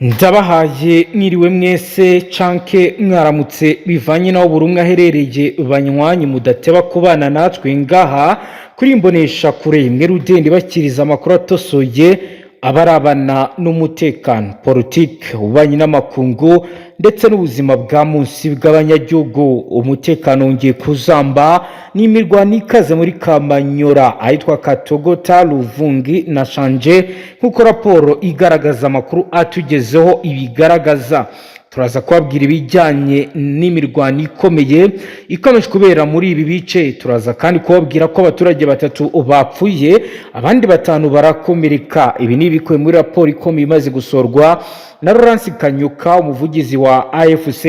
Ndabahaye mwiriwe mwese canke mwaramutse bivanye naho buri umwe aherereye banywanyi mudateba kubana natwe ngaha kuri imbonesha kure imwe rudende bakiriza amakuru atosoye abarabana n'umutekano politique ubanye n'amakungu ndetse n'ubuzima bwa munsi bw'abanyagihugu. Umutekano ngiye kuzamba n'imirwano ikaze muri Kamanyora ahitwa Katogota, Ruvungi na Shanje nk'uko raporo igaragaza amakuru atugezeho ibigaragaza. Turaza kubabwira ibijyanye n'imirwano ikomeye ikomeje kubera muri ibi bice. Turaza kandi kubabwira ko abaturage batatu bapfuye abandi batanu barakomereka. Ibi ni ibikubiye muri raporo ikomeye imaze gusorwa na Laurence Kanyuka, umuvugizi wa AFC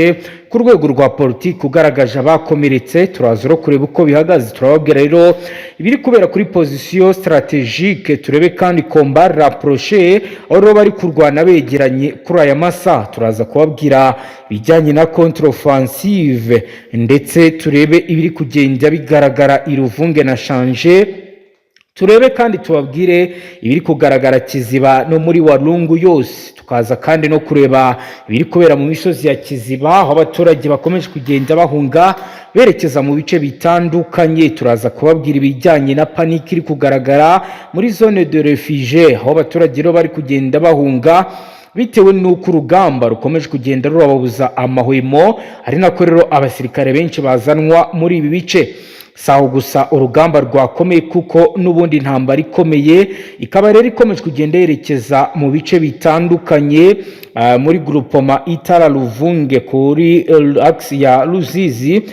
ku rwego rwa politiki ugaragaje abakomeretse. Turaza ro kureba uko bihagaze, turababwira rero ibiri kubera kuri position stratégique, turebe kandi combat rapproché aho bari kurwana begeranye kuri aya masa. Turaza kubabwira bijyanye na contre offensive ndetse turebe ibiri kugenda bigaragara iruvunge na Shanje. Turebe kandi tubabwire ibiri kugaragara Kiziba no muri Walungu yose. Tukaza kandi no kureba ibiri kubera mu misozi ya Kiziba aho abaturage bakomeje kugenda bahunga berekeza mu bice bitandukanye. Turaza kubabwira ibijyanye na paniki iri kugaragara muri zone de réfugiés aho abaturage rero bari kugenda bahunga bitewe n'uko urugamba rukomeje kugenda rurababuza amahwemo, ari nako rero abasirikare benshi bazanwa muri ibi bice. Saho gusa urugamba rwakomeye kuko nubundi ntambara ikomeye ikaba rero ikomeje kugenda yerekeza mu bice bitandukanye muri groupement Itara Ruvunge kuri axe ya Ruzizi.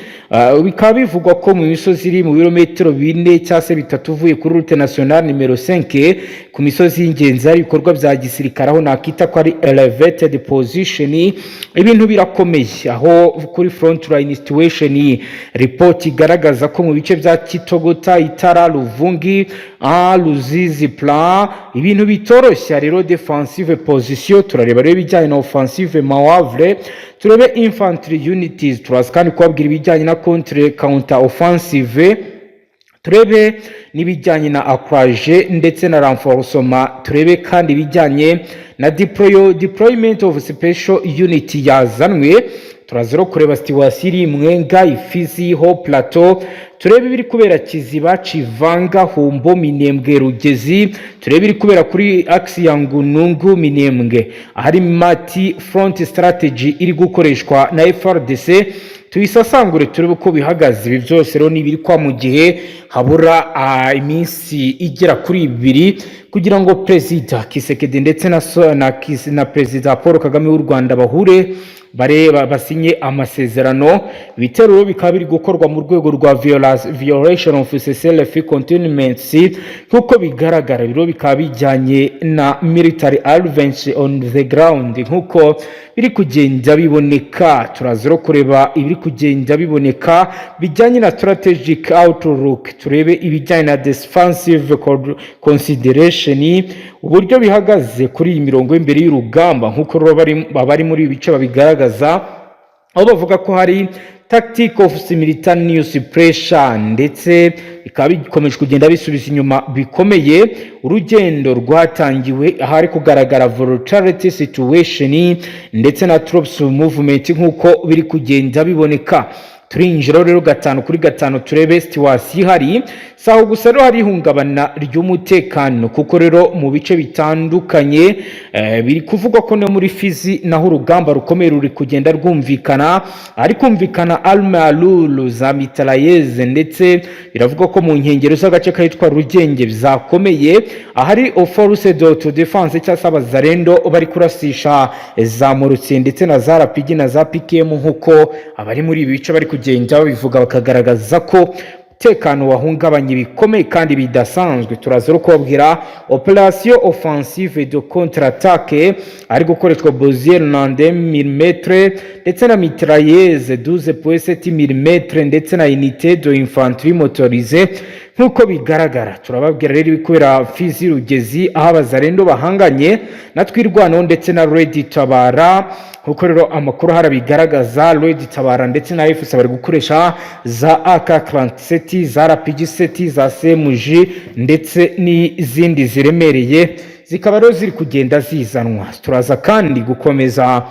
Bikaba bivugwa ko mu misozi iri mu birometero 4 cyase bitatu uvuye kuri route nationale numero 5 ku misozi y'ingenzi hari ibikorwa bya gisirikare aho nakita ko ari elevated position. Ibintu birakomeye aho kuri front line situation report igaragaza ko mu bice bya Kitogota, Itara, Ruvungi, Ruzizi plan ibintu bitoroshya rero defensive position. Turareba rero bijyanye na offensive mawavre, turebe infantry unities, turaza kandi kubabwira ibijyanye na counter offensive, turebe n'ibijyanye na acquage ndetse na renforcement, turebe kandi ibijyanye na deployment of special unit yazanwe. Turazero kureba situation iri Mwenga, Ifizi ho plateau, turebe ibiri kubera Kiziba, Chivanga, Humbo, Minembwe, Rugezi, turebe ibiri kubera kuri axe ya Ngunungu, Minembwe ahari mati front strategy iri gukoreshwa na Fardc. Tuyisasangure turebe uko bihagaze. Ibi byose rero nibiri kwa mu gihe habura iminsi igera kuri 2 kugira ngo President Kisekedi ndetse na President Paul Kagame w'u Rwanda bahure bareba basinye amasezerano. Ibitero bikaba biri gukorwa mu rwego rwa violation of self containment kuko bigaragara biro bikaba bijyanye na military advance on the ground nkuko biri kugenda biboneka. Turazero kureba ibiri kugenda biboneka bijyanye na strategic outlook, turebe ibijyanye na defensive consideration uburyo bihagaze kuri iyi mirongo imbere y'urugamba nkuko bari muri ibice babigaragaza aho bavuga ko hari tactic of simultaneous suppression ndetse bikaba bikomeje kugenda bisubiza inyuma bikomeye urugendo rwatangiwe ahari kugaragara volatility situation ndetse na troops movement nkuko biri kugenda biboneka. Turinjira rero 5 kuri 5 turebe situation hari saho gusa rero hari ihungabana ry'umutekano kuko rero mu bice bitandukanye biri kuvugwa ko no muri Fizi naho urugamba rukomeye ruri kugenda rwumvikana, ari kumvikana arme alulu za mitrailleuses ndetse biravugwa ko mu nkengero z'agace kahitwa Rugenge bizakomeye ahari force de defense cyangwa abazarendo bari kurasisha za Morutse ndetse na za Rapigi na za PKM nkuko abari muri ibi bice bari kugenda babivuga bakagaragaza ko tekano wahungabanye bikomeye kandi bidasanzwe. Turazero kubabwira operation offensive de contre-attaque ari gukoreshwa Bosier 90 mm ndetse na mitrailleuse 12.7 mm ndetse na unité de infanterie motorisée nkuko bigaragara. Turababwira rero ibikubera Fizi Rugezi aho abazarendo bahanganye na twirwano ndetse na Red Tabara nkuko rero amakuru harabigaragaza. Red Tabara ndetse na AFC bari gukoresha za AK47 za RPG7 za CMG ndetse n'izindi ziremereye zikaba rero ziri kugenda zizanwa. Turaza kandi gukomeza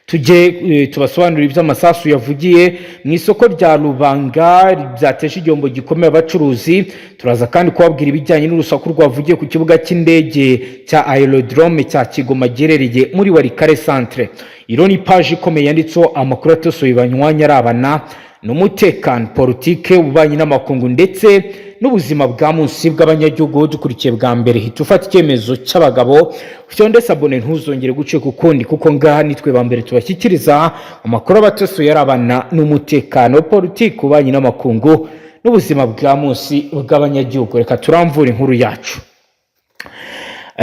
tujye tubasobanurira iby'amasasu yavugiye mu isoko rya Rubanga byateje igihombo gikomeye abacuruzi. Turaza kandi kubabwira ibijyanye n'urusaku rwavugiye ku kibuga cy'indege cya aerodrome cya Kigoma giherereye muri Warikare centre. Iro ni page ikomeye yanditseho amakuru atosoye banywanya arabana n'umutekano, politike, ububanyi n'amakungu ndetse n'ubuzima bwa munsi bw'abanyagihugu. Dukurikiye bwa mbere hita ufata icyemezo cy'abagabo cyonde sabone ntuzongere gucika ukundi, kuko ngaha nitwe ba mbere tubashyikiriza amakuru abatosoye arabana n'umutekano, politike, ububanyi n'amakungu n'ubuzima bwa munsi bw'abanyagihugu. Reka turamvura inkuru yacu.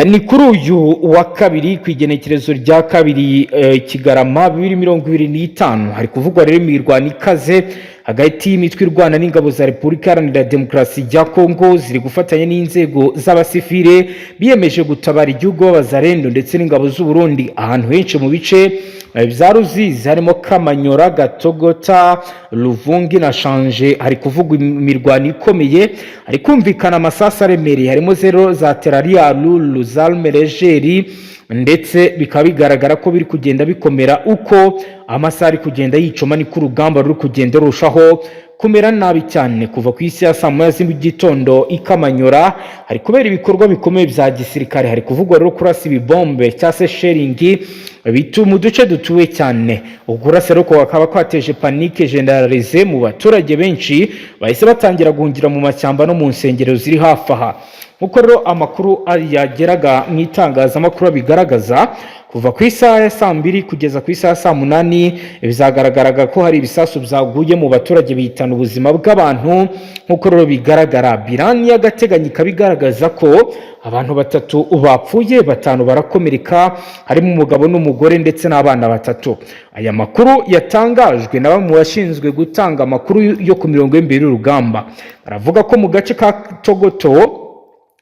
Ni kuri uyu wa kabiri ku igenekerezo rya kabiri Kigarama 2025 hari kuvugwa rero imirwano ikaze hagati y'imitwe irwana n'ingabo za Repubulika Iharanira Demokarasi ya Kongo ziri gufatanya n'inzego z'abasivile biyemeje gutabara igihugu b'abazarendo ndetse n'ingabo z'u Burundi ahantu henshi mu bice bya Ruzizi harimo Kamanyora, Gatogota, Ruvungi na Shanje. Hari kuvugwa imirwano ikomeye, hari kumvikana amasasa aremereye, harimo zero za Terraria, Lulu, Zalme, Legeri, ndetse bikaba bigaragara ko biri kugenda bikomera uko amasaha ari kugenda yicoma, niko urugamba ruri kugenda rushaho kumera nabi cyane. Kuva ku isi ya saa moya z'igitondo ikamanyora hari kubera ibikorwa bikomeye bya gisirikare. Hari kuvugwa rero kurasa ibibombe cyangwa se sharing bitu mu duce dutuwe cyane. Ukurasa rero akaba kwateje panique generalize mu baturage benshi bahise batangira guhungira mu mashyamba no mu nsengero ziri hafi aha. Nkuko rero amakuru yageraga mu itangazamakuru bigaragaza, kuva ku isaha ya saa 2 kugeza ku isaha ya saa 8 bizagaragaraga ko hari ibisasu byaguye mu baturage bihitana ubuzima bw'abantu. Nkuko rero bigaragara, birani y'agateganyo kabigaragaza ko abantu 3 bapfuye, 5 barakomereka, harimo umugabo n'umugore ndetse n'abana 3. Aya makuru yatangajwe na bamwe bashinzwe gutanga amakuru yo ku mirongo y'imbere y'urugamba. Baravuga ko mu gace ka Togoto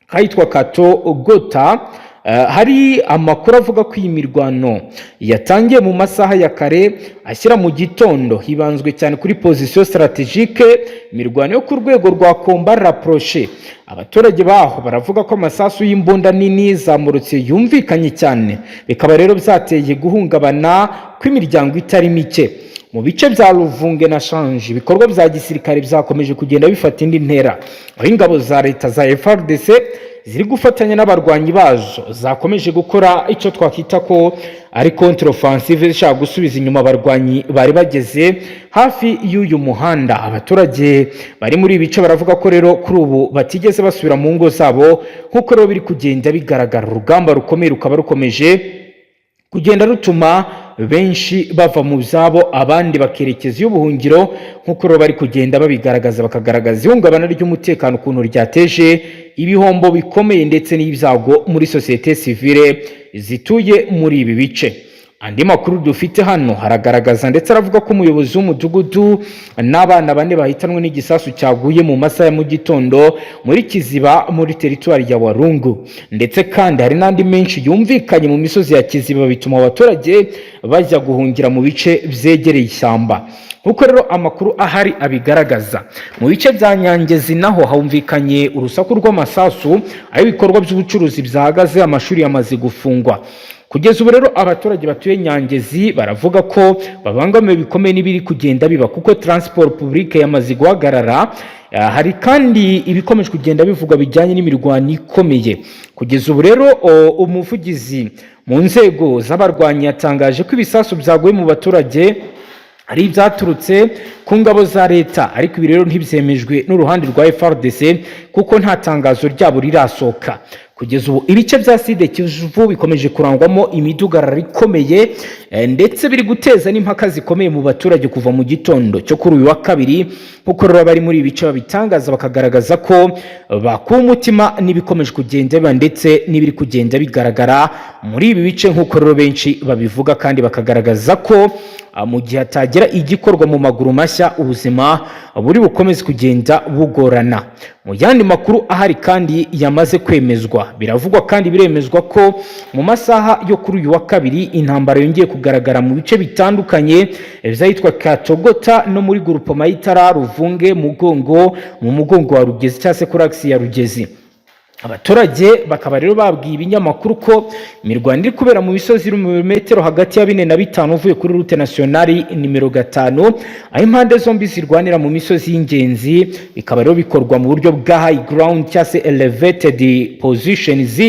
kahitwa Katogota hari amakuru avuga ko iyi mirwano yatangiye mu masaha ya kare ashyira mu gitondo. Hibanzwe cyane kuri position strategique, imirwano yo ku rwego rwa combat rapproché. Abaturage baho baravuga ko amasasu y'imbunda nini zamurutse yumvikanye cyane, bikaba rero byateye guhungabana kw'imiryango itari mike. Mu bice bya Ruvunge na Shanje ibikorwa bya gisirikare byakomeje kugenda bifata indi ntera, aho ingabo za leta za Fardc ziri gufatanya n'abarwanyi bazo zakomeje gukora icyo twakita ko ari contre offensive, zishaka gusubiza inyuma abarwanyi bari bageze hafi y'uyu muhanda. Abaturage bari muri ibice baravuga ko rero kuri ubu batigeze basubira mu ngo zabo, nkuko rero biri kugenda bigaragara. Urugamba rukomeye rukaba rukomeje kugenda rutuma benshi bava mu byabo abandi bakerekeza y'ubuhungiro, nkuko rero bari kugenda babigaragaza, bakagaragaza ihungabana ry'umutekano ukuntu ryateje ibihombo bikomeye ndetse n'ibyago muri societe civile zituye muri ibi bice. Andi makuru dufite hano haragaragaza ndetse aravuga ko umuyobozi w'umudugudu n'abana 4 bahitanwe n'igisasu cyaguye mu masaha ya mu gitondo muri Kiziba muri territoire ya Warungu, ndetse kandi hari n'andi menshi yumvikanye mu misozi ya Kiziba bituma abaturage bajya guhungira mu bice byegereye ishyamba. Nkuko rero amakuru ahari abigaragaza, mu bice bya Nyangezi naho humvikanye urusaku rw'amasasu, aho ibikorwa by'ubucuruzi byahagaze, amashuri yamaze gufungwa. Kugeza ubu rero abaturage batuye Nyangezi baravuga ko babangamiwe bikomeye n'ibiri kugenda biba, kuko transport publique yamaze guhagarara. Hari kandi ibikomeje kugenda bivuga bijyanye n'imirwano ikomeye. Kugeza ubu rero umuvugizi mu nzego z'abarwanyi yatangaje ko ibisasu byaguye mu baturage ari byaturutse ku ngabo za leta, ariko ibi rero ntibyemejwe n'uruhande rwa Fardc kuko nta tangazo ryabo rirasohoka. Kugeza ubu ibice bya Sud Kivu bikomeje kurangwamo imidugararo ikomeye ndetse biri guteza n'impaka zikomeye mu baturage kuva mu gitondo cyo kuri uyu wa kabiri, kuko rero bari muri ibice babitangaza bakagaragaza ko bakuye umutima n'ibikomeje kugenda biba ndetse n'ibiri kugenda bigaragara muri ibi bice, nkuko rero benshi babivuga kandi bakagaragaza ko mu gihe atagira igikorwa mu maguru mashya ubuzima buri bukomeze kugenda bugorana. Mu yandi makuru ahari kandi yamaze kwemezwa, biravugwa kandi biremezwa ko mu masaha yo kuri uyu wa kabiri intambara yongeye kugaragara mu bice bitandukanye byitwa Katogota no muri groupe Mayitara, Ruvunge, mu mugongo wa Rugezi cyangwa se kuri axe ya Rugezi. abaturage bakaba rero babwiye ibinyamakuru ko imirwano iri kubera mu misozi iri mu metero hagati ya 4 na 5 uvuye kuri route nationale nimero 5, aho impande zombi zirwanira mu misozi y'ingenzi. Bikaba rero bikorwa mu buryo bwa high ground cyangwa se elevated positions,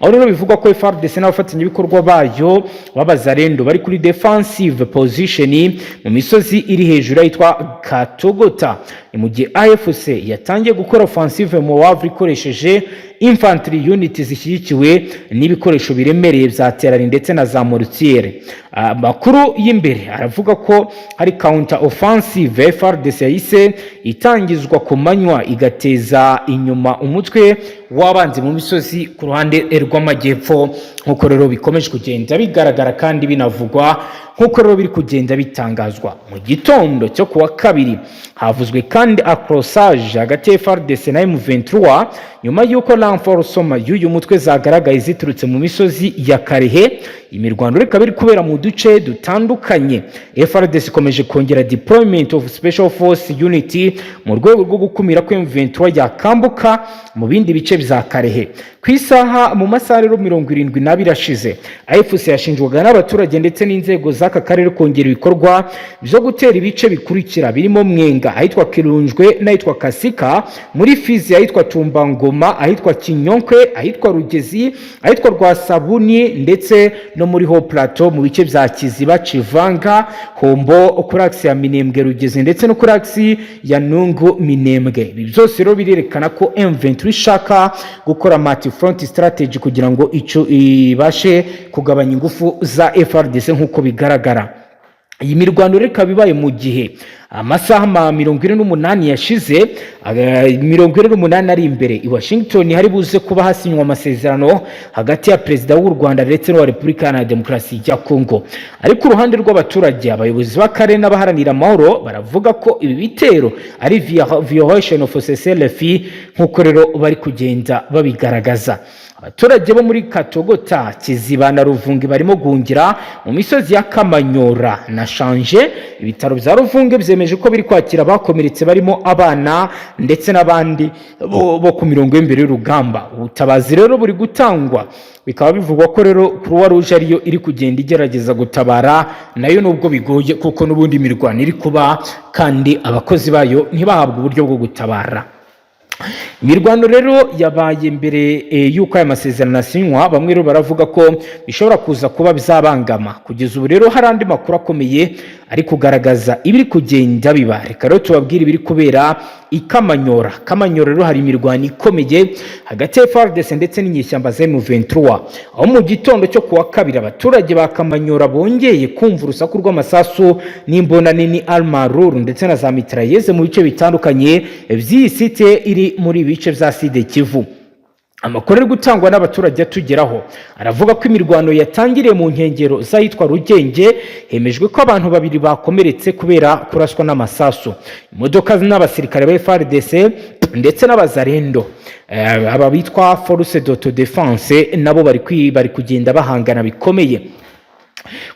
aho rero bivugwa ko Fardc n'abafatanyabikorwa bayo b'abazarendo bari kuri defensive position mu misozi iri hejuru yitwa Katogota, mu gihe AFC yatangiye gukora offensive mu wavre ikoresheje infantry unit zishyigikiwe n'ibikoresho biremereye bya terari ndetse na za mortiere. Amakuru y'imbere aravuga ko hari counter offensive Fardc yahise itangizwa ku manywa igateza inyuma umutwe w'abanzi mu misozi ku ruhande rw'amajyepfo, nk'uko rero bikomeje kugenda bigaragara kandi binavugwa, nk'uko rero biri kugenda bitangazwa. Mu gitondo cyo kuwa kabiri havuzwe kandi accrochage hagati ya Fardc na M23 nyuma y'uko renforcement y'uyu mutwe zagaragaye ziturutse mu misozi ya Karehe. Imirwano reka biri kubera mu duce dutandukanye. Fardc ikomeje kongera deployment of special force unity mu rwego rwo gukumira ko M23 yakambuka mu bindi bice bya Karehe. Ku isaha mu masaha rero 72 ashize, AFC yashinjwaga n'abaturage ndetse n'inzego z'aka karere kongera ibikorwa byo gutera ibice bikurikira birimo Mwenga, ahitwa Kirunjwe, n'ahitwa Kasika, muri Fizi ahitwa Tumbangoma, ahitwa Kinyonkwe, ahitwa Rugezi, ahitwa Rwasabuni ndetse no muri Ho Plateau mu bice bya Kiziba, Chivanga, Hombo, kuraksi ya Minembwe, Rugezi ndetse no kuraksi ya Nungu Minembwe. Ibi byose rero birerekana ko M23 ishaka gukora multi-front strategy kugira ngo ico ibashe kugabanya ingufu za Fardc nk'uko bigaragara. Iyi mirwano reka bibaye mu gihe amasaha 48 yashize, 48 ari imbere i Washington hari buze kuba hasinywa amasezerano hagati ya Perezida w'u Rwanda ndetse n'uwa Repubulika ya Demokarasi ya Kongo. Ariko uruhande rw'abaturage, abayobozi b'akarere n'abaharanira amahoro baravuga ko ibi bitero ari violation of cessez-le-feu nk'uko rero bari kugenda babigaragaza. Abaturage bo muri Katogota, Kiziba na Ruvungi barimo guhungira mu misozi ya Kamanyora na Shanje. Ibitaro bya Ruvungi byemeje ko biri kwakira abakomeretse barimo abana ndetse n'abandi bo ku mirongo y'imbere y'urugamba. Ubutabazi rero buri gutangwa, bikaba bivugwa ko rero Croix Rouge ariyo iri kugenda igerageza gutabara, nayo nubwo bigoye kuko n'ubundi imirwano iri kuba kandi abakozi bayo ntibahabwe uburyo bwo gutabara. Imirwano rero yabaye mbere y'uko aya masezerano asinywa. Bamwe rero baravuga ko bishobora kuza kuba bizabangama. Kugeza ubu rero hari andi makuru akomeye ari kugaragaza ibiri kugenda biba. Reka rero tubabwire ibiri kubera i Kamanyora. Kamanyora rero hari imirwano ikomeye hagati ya Fardc ndetse n'inyeshyamba za M23, aho mu gitondo cyo kuwa kabiri abaturage ba Kamanyora bongeye kumva urusaku rw'amasasu n'imbona nini Almarur ndetse na za mitrailleuses mu bice bitandukanye by'iyi site iri muri bice bya Sud Kivu. Amakuru ari gutangwa n'abaturage atugeraho aravuga ko imirwano yatangiriye mu nkengero z'ahitwa Rugenge. Hemejwe ko abantu babiri bakomeretse kubera kuraswa n'amasasu. Imodoka n'abasirikare ba Fardc ndetse n'abazarendo aba bitwa force d'autodefense nabo bari kugenda bahangana bikomeye.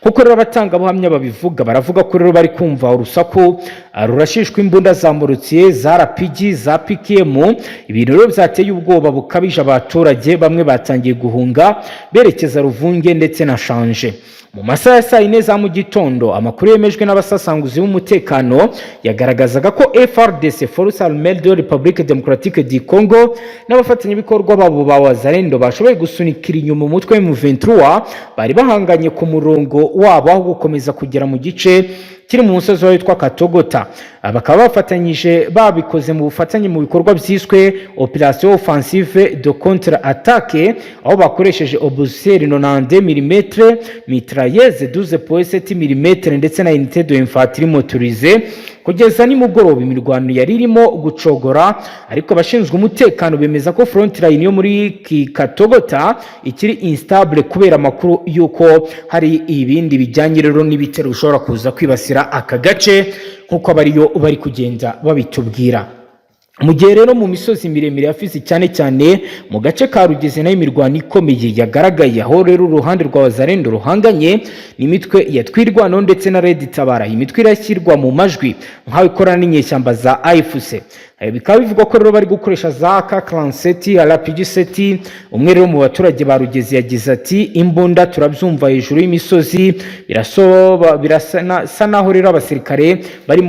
Kuko rero abatanga buhamya babivuga, baravuga ko rero bari kumva urusaku rurashishwa imbunda za Morutier, za RPG, za PKM. Ibintu rero byateye ubwoba bukabije abaturage, bamwe batangiye guhunga berekeza Ruvunge ndetse na Shanje. Mu masaha ya 4 za mu gitondo, amakuru yemejwe n'abasasanguzi b'umutekano yagaragazaga ko FARDC, Force Armée de la République Démocratique du Congo, n'abafatanyabikorwa babo ba Wazalendo bashoboye gusunikira inyuma umutwe wa M23 bari bahanganye ku murongo wabo aho gukomeza kugera mu gice kiri mu musozi witwa Katogota. Bakaba bafatanyije babikoze mu bufatanye mu bikorwa byiswe Opération Offensive de contre-attaque, aho bakoresheje obuseri 90 mm, mitrailleuse 12.7 mm ndetse na unité de infanterie motorisée. Kugeza ni mugoroba imirwano yari irimo gucogora, ariko abashinzwe umutekano bemeza ko front line yo muri Katogota ikiri instable kubera amakuru yuko hari ibindi bijyanye rero n'ibitero bishobora kuza kwibasira aka gace nkuko bari kugenda babitubwira. Mu gihe rero mu misozi miremire ya Fizi cyane cyane mu gace ka Rugeze nayo imirwano ikomeye yagaragaye, aho rero uruhande rwa Wazalendo ruhanganye n'imitwe yatwirwano ndetse na Red Tabara. Imitwe irashyirwa mu majwi nkaho ikorana n'inyeshyamba za AFC. bikaba bivuga ko rero bari gukoresha za AK-47 RPG-7. umwe rero mu baturage barugeze yagize ati imbunda turabyumva hejuru y'imisozi birasa naho rero abasirikare bari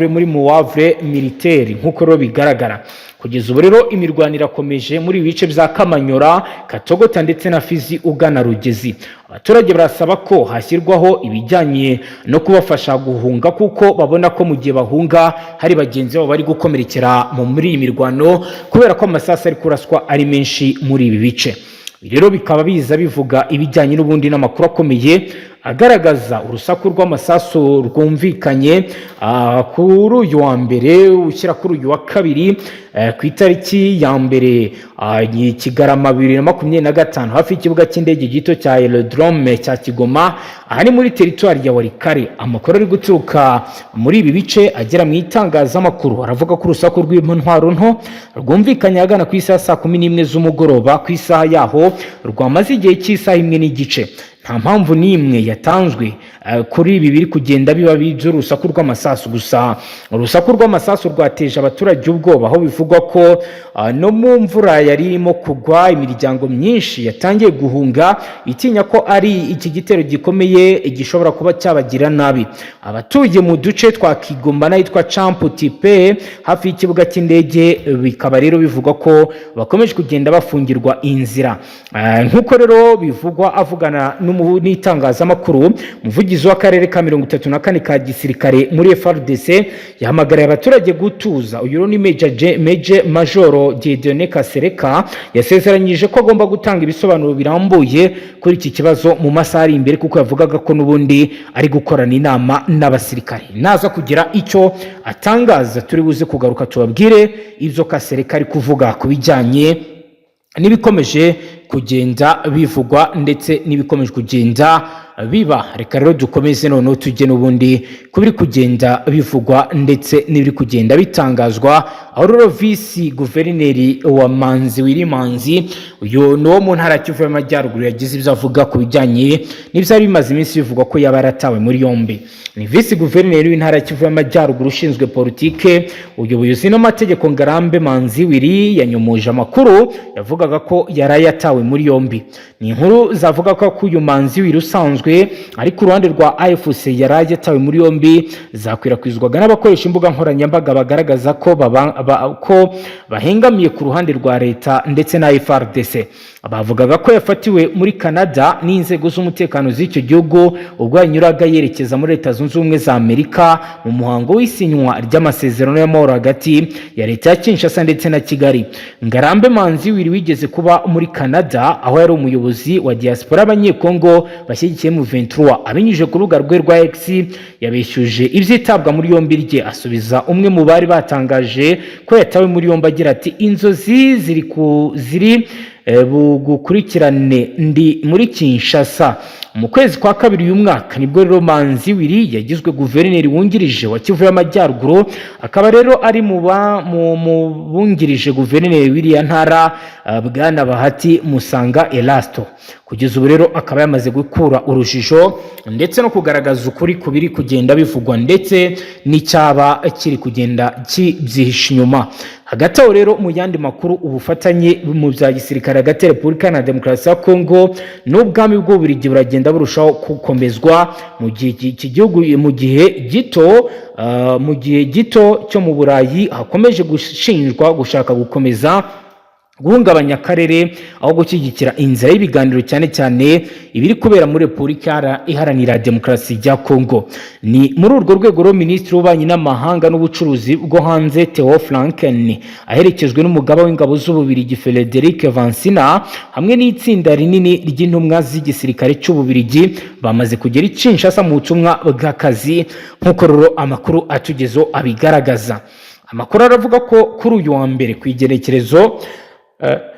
muri muwavre militaire nkuko rero bigaragara. Kugeza ubu rero imirwano irakomeje muri bice bya Kamanyora, Katogota ndetse na Fizi ugana Rugezi. Abaturage barasaba ko hashyirwaho ibijyanye no kubafasha guhunga kuko babona ko mu gihe bahunga hari bagenzi babo bari gukomerekera muri iyi mirwano kubera ko amasasu ari kuraswa ari menshi muri ibi bice. Rero bikaba biza bivuga ibijyanye n'ubundi n'amakuru akomeye agaragaza urusaku rw'amasasu rwumvikanye kuri uyu wa mbere ushyira kuri uyu wa kabiri ku itariki ya mbere Kigarama 2025 hafi y'ikibuga cy'indege gito cya aerodrome cya Kigoma ahari muri teritwari ya Warikare. Amakuru ari guturuka muri ibi bice agera mu itangazamakuru aravuga ko urusaku rw'intwaro nto rwumvikanye agana ku isaha 11 z'umugoroba ku isaha yaho rwamaze igihe cy'isaha 1 n'igice. Nta mpamvu n'imwe yatanzwe kuri ibi biri kugenda biba by'urusaku rw'amasasu gusa. Urusaku rw'amasasu rwateje abaturage ubwoba aho bivugwa ko no mu mvura yari irimo kugwa imiryango myinshi yatangiye guhunga itinya ko ari iki gitero gikomeye gishobora kuba cyabagira nabi. Abatuye mu duce twa Kigoma n'ahitwa Champutipe hafi y'ikibuga cy'indege bikaba rero bivugwa ko bakomeje kugenda bafungirwa inzira nkuko rero bivugwa avugana n'itangazamakuru. Umuvugizi w'akarere ka 34 ka gisirikare muri Fardc yahamagariye abaturage gutuza. Uyu ni Major Dédiée Kasereka yasezeranyije ko agomba gutanga ibisobanuro birambuye kuri iki kibazo mu masaha ari imbere kuko yavugaga ko n'ubundi ari gukorana inama n'abasirikare. Naza kugira icyo atangaza turi buze kugaruka tubabwire ibyo Kasereka ari kuvuga ku bijyanye n'ibikomeje kugenda bivugwa ndetse n'ibikomeje kugenda biba. Reka rero dukomeze none tujye n'ubundi kubiri kugenda bivugwa ndetse n'ibiri kugenda bitangazwa. Aho rero visi guverineri wa Wirimanzi uyu no mu ntara Kivu y'Amajyaruguru yagize ibyo avuga ku bijyanye n'ibyari bimaze iminsi bivugwa ko yaba yaratawe muri yombi. Ni visi guverineri w'intara Kivu y'Amajyaruguru ushinzwe politike ubuyobozi n'amategeko Ngarambe Manzi Wiri yanyomoje amakuru yavugaga ko yarayatawe muri yombi. Ni inkuru zavuga ko uyu Manzi Wiri usanzwe ari ku ruhande rwa AFC yarayatawe muri yombi zakwirakwizwaga n'abakoresha imbuga nkoranyambaga bagaragaza ko bahengamiye ku ruhande rwa leta ndetse na Fardc. Bavugaga ko yafatiwe muri Canada n'inzego z'umutekano z'icyo gihugu ubwo yanyuraga yerekeza muri Leta Zunze Ubumwe za Amerika mu muhango w'isinywa ry'amasezerano y'amahoro hagati ya leta ya Kinshasa ndetse na Kigali. Ngarambe Manzi Wiri wigeze kuba muri Canada aho yari umuyobozi wa diaspora y'Abanyekongo bashyigikiye mu 23 abinyuje ku rubuga rwe rwa X yabeshyuje ibyitabwa muri yombi rye asubiza umwe mu bari batangaje ko yatawe muri yombi agira ati inzozi ziri bugukurikirane ndi muri Kinshasa. Mu kwezi kwa kabiri uyu mwaka nibwo rero Manzi Wiri yagizwe guverineri wungirije wa Kivu y'Amajyaruguru akaba rero ari mu bungirije guverineri w'iriya ntara Bwana Bahati Musanga Elasto. Kugeza ubu rero akaba yamaze gukura urujijo ndetse no kugaragaza ukuri kubiri kugenda bivugwa ndetse n'icyaba kiri kugenda kibyihisha inyuma. Hagati aho rero mu yandi makuru ubufatanye mu bya gisirikare hagati ya Repubulika na Demokarasi ya Kongo n'ubwami bw'Ububiligi buragenda burushaho gukomezwa mu gihe gito cyo mu Burayi hakomeje gushinjwa gushaka gukomeza guhungabanya akarere aho gushyigikira inzira y'ibiganiro cyane cyane ibiri kubera muri Repubulika Iharanira Demokarasi ya Kongo. Ni muri urwo rwego rero Minisitiri w'Ububanyi n'Amahanga n'Ubucuruzi bwo hanze Theo Franken aherekezwe n'umugaba w'ingabo z'Ububiligi Frederic Vansina hamwe n'itsinda rinini ry'intumwa z'igisirikare cy'Ububiligi bamaze kugera i Kinshasa mu butumwa bw'akazi nk'uko rero amakuru atugezo abigaragaza. Amakuru aravuga ko kuri uyu wa mbere ku igerekerezo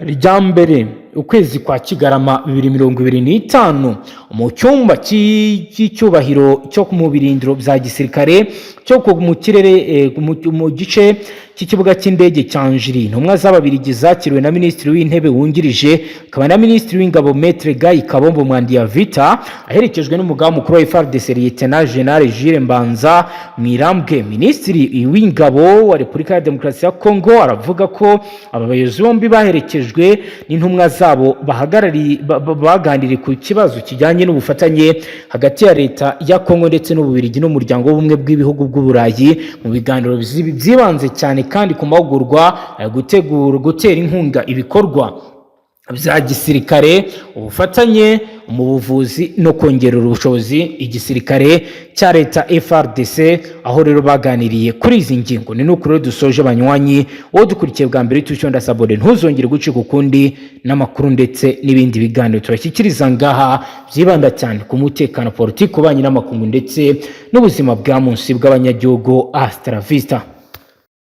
rya mbere ukwezi kwa Kigarama 2025 mu cyumba cy'icyubahiro cyo mu birindiro bya gisirikare cyo mu kirere mu gice cy'ikibuga cy'indege cya Njiri. Intumwa z'Ababiligi zakiriwe na Minisitiri w'Intebe wungirije akaba na Minisitiri w'Ingabo Maître Guy Kabombo Mwandiya Vita aherekejwe n'umugaba mukuru wa Fardc Lieutenant General Jules Mbanza Mwirambwe. Minisitiri w'Ingabo wa Repubulika ya Demokarasi ya Kongo aravuga ko aba bayobozi bombi baherekejwe n'intumwa zabo baganiriye ku kibazo kijyanye n'ubufatanye hagati ya leta ya Kongo ndetse n'Ububiligi n'umuryango w'ubumwe bw'ibihugu bw'Uburayi mu biganiro byibanze cyane kandi ku mahugurwa gutera inkunga ibikorwa bya gisirikare, ubufatanye mu buvuzi no kongerera ubushobozi igisirikare cya leta FRDC, aho rero baganiriye kuri izi ngingo. Ni nuko rero dusoje banywanyi wowe dukurikiye bwa mbere tucyonda sabone ntuzongere gucika ukundi n'amakuru ndetse n'ibindi biganiro turashyikiriza ngaha byibanda cyane ku mutekano, politiki, ubanye n'amakungu ndetse n'ubuzima bwa munsi bw'abanyagihugu. Hasta la vista.